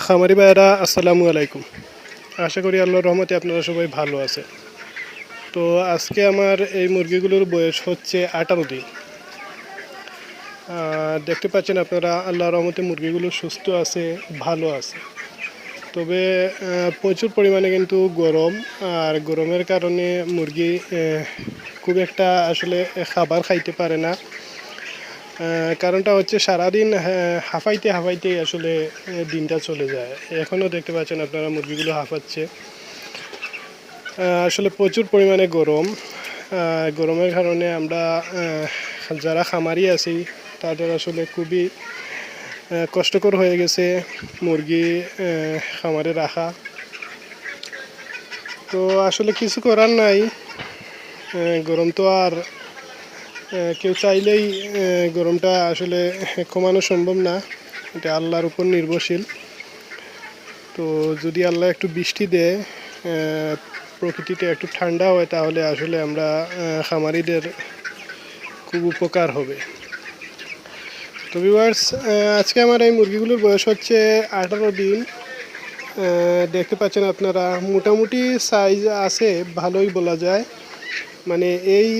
খামারি ভাইয়েরা আসসালামু আলাইকুম। আশা করি আল্লাহর রহমতে আপনারা সবাই ভালো আছে। তো আজকে আমার এই মুরগিগুলোর বয়স হচ্ছে 18 দিন। দেখতে পাচ্ছেন আপনারা আল্লাহর রহমতে মুরগিগুলো সুস্থ আছে, ভালো আছে। তবে প্রচুর পরিমাণে কিন্তু গরম, আর গরমের কারণে মুরগি খুব একটা আসলে খাবার খাইতে পারে না। কারণটা হচ্ছে সারাদিন হাঁফাইতে হাঁফাইতে আসলে দিনটা চলে যায়। এখনও দেখতে পাচ্ছেন আপনারা মুরগিগুলো হাঁফাচ্ছে। আসলে প্রচুর পরিমাণে গরম। গরমের কারণে আমরা যারা খামারি আছি তাদের আসলে খুবই কষ্টকর হয়ে গেছে মুরগি খামারে রাখা। তো আসলে কিছু করার নাই, গরম তো আর কেউ চাইলেই গরমটা আসলে কমানো সম্ভব না, এটা আল্লাহর উপর নির্ভরশীল। তো যদি আল্লাহ একটু বৃষ্টি দেয়, প্রকৃতিতে একটু ঠান্ডা হয়, তাহলে আসলে আমরা খামারিদের খুব উপকার হবে। তো ভিউয়ার্স, আজকে আমার এই মুরগিগুলোর বয়স হচ্ছে 18 দিন। দেখতে পাচ্ছেন আপনারা মোটামুটি সাইজ আছে, ভালোই বলা যায়। মানে এই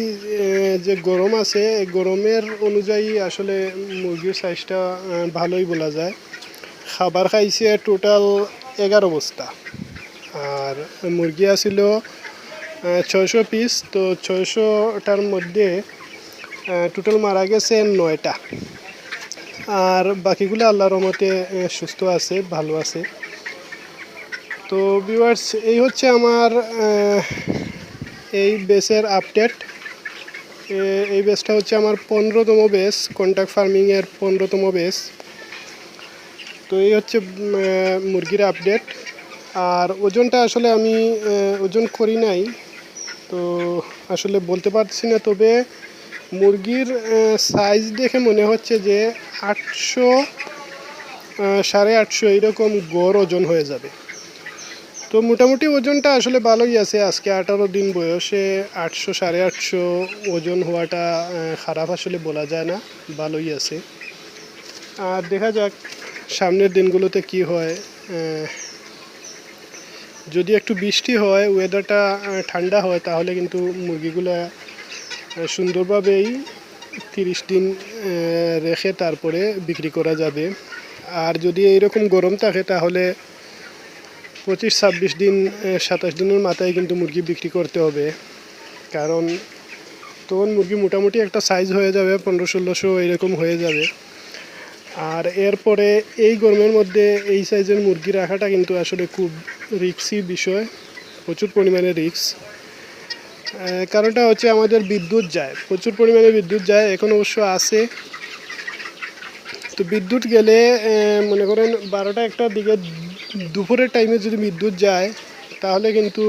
যে গরম আছে, এই গরমের অনুযায়ী আসলে মুরগির সাইজটা ভালোই বলা যায়। খাবার খাইছে টোটাল 11 বস্তা, আর মুরগি আসিল 600 পিস। তো 600টার মধ্যে টোটাল মারা গেছে 9টা, আর বাকিগুলো আল্লাহর রহমতে সুস্থ আছে, ভালো আছে। তো ভিউয়ার্স, এই হচ্ছে আমার এই বেসের আপডেট। এই বেসটা হচ্ছে আমার 15তম বেস, কন্ট্রাক্ট ফার্মিংয়ের 15তম বেস। তো এই হচ্ছে মুরগির আপডেট। আর ওজনটা আসলে আমি ওজন করি নাই, তো আসলে বলতে পারছি না। তবে মুরগির সাইজ দেখে মনে হচ্ছে যে 800 850 এইরকম গড় ওজন হয়ে যাবে। তো মোটামুটি ওজনটা আসলে ভালোই আছে। আজকে 18 দিন বয়সে 800 850 ওজন হওয়াটা খারাপ আসলে বলা যায় না, ভালোই আছে। আর দেখা যাক সামনের দিনগুলোতে কি হয়। যদি একটু বৃষ্টি হয়, ওয়েদারটা ঠান্ডা হয়, তাহলে কিন্তু মুরগিগুলো সুন্দরভাবেই 30 দিন রেখে তারপরে বিক্রি করা যাবে। আর যদি এইরকম গরম থাকে, তাহলে 25-26 দিন 27 দিনের মাথায় কিন্তু মুরগি বিক্রি করতে হবে। কারণ তখন মুরগি মোটামুটি একটা সাইজ হয়ে যাবে, 1500-1600 এরকম হয়ে যাবে। আর এরপরে এই গরমের মধ্যে এই সাইজের মুরগি রাখাটা কিন্তু আসলে খুব রিস্কি বিষয়, প্রচুর পরিমাণে রিস্ক। কারণটা হচ্ছে আমাদের বিদ্যুৎ যায়, প্রচুর পরিমাণে বিদ্যুৎ যায়। এখন অবশ্য আছে। তো বিদ্যুৎ গেলে মনে করেন 12টা-1টার দিকে দুপুরের টাইমে যদি বিদ্যুৎ যায়, তাহলে কিন্তু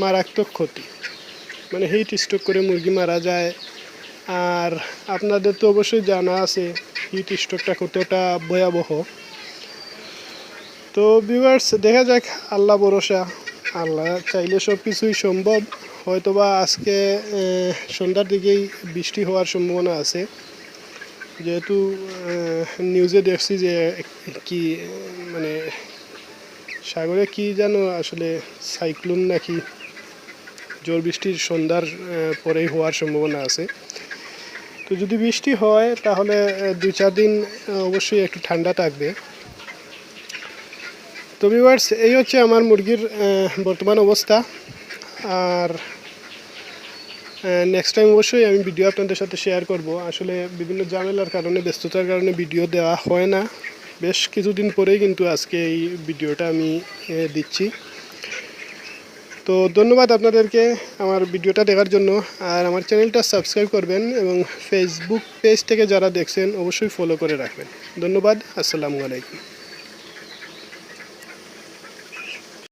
মারাত্মক ক্ষতি, মানে হিট স্ট্রোক করে মুরগি মারা যায়। আর আপনাদের তো অবশ্যই জানা আছে হিট স্ট্রোকটা কতটা ভয়াবহ। তো ভিউয়ার্স, দেখা যাক, আল্লাহ ভরসা, আল্লাহ চাইলে সব কিছুই সম্ভব। হয়তোবা আজকে সন্ধ্যার দিকেই বৃষ্টি হওয়ার সম্ভাবনা আছে, যেহেতু নিউজে দেখছি যে কি মানে সাগরে কি যেন আসলে সাইক্লোন নাকি ঝড় বৃষ্টির সন্ধ্যার পরেই হওয়ার সম্ভাবনা আছে। তো যদি বৃষ্টি হয়, তাহলে 2-4 দিন অবশ্যই একটু ঠান্ডা থাকবে। তো ভিউয়ার্স, এই হচ্ছে আমার মুরগির বর্তমান অবস্থা। আর নেক্সট টাইম অবশ্যই আমি ভিডিও আপনাদের সাথে শেয়ার করব। আসলে বিভিন্ন ঝামেলার কারণে, ব্যস্ততার কারণে ভিডিও দেওয়া হয় না। বেশ কিছুদিন পরেই কিন্তু আজকে এই ভিডিওটা আমি দিচ্ছি। তো ধন্যবাদ আপনাদেরকে আমার ভিডিওটা দেখার জন্য। আর আমার চ্যানেলটা সাবস্ক্রাইব করবেন, এবং ফেসবুক পেজ থেকে যারা দেখছেন অবশ্যই ফলো করে রাখবেন। ধন্যবাদ। আসসালামু আলাইকুম।